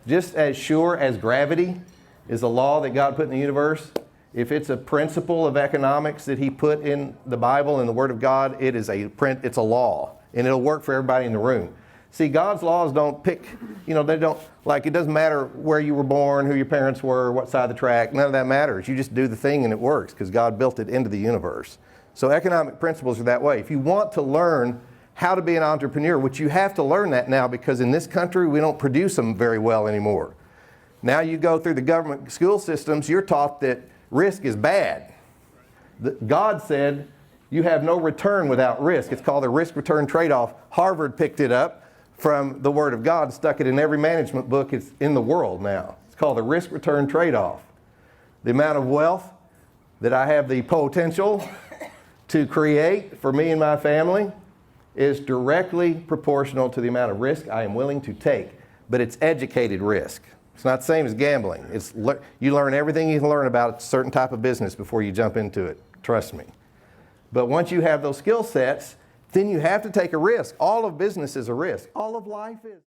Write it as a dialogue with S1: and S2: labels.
S1: Just as sure as gravity is a law that God put in the universe, if it's a principle of economics that he put in the Bible and the Word of God, it's a law, and it'll work for everybody in the room. See, God's laws don't pick, they don't, like, it doesn't matter where you were born, who your parents were, what side of the track, none of that matters. You just do the thing and it works because God built it into the universe. So economic principles are that way. If you want to learn how to be an entrepreneur, which you have to learn that now because in this country we don't produce them very well anymore. Now you go through the government school systems, you're taught that risk is bad. God said you have no return without risk. It's called the risk-return trade-off. Harvard picked it up from the Word of God and stuck it in every management book in the world now. It's called the risk-return trade-off. The amount of wealth that I have the potential to create for me and my family is directly proportional to the amount of risk I am willing to take. But it's educated risk. It's not the same as gambling. You learn everything you can learn about a certain type of business before you jump into it. Trust me. But once you have those skill sets, then you have to take a risk. All of business is a risk. All of life is.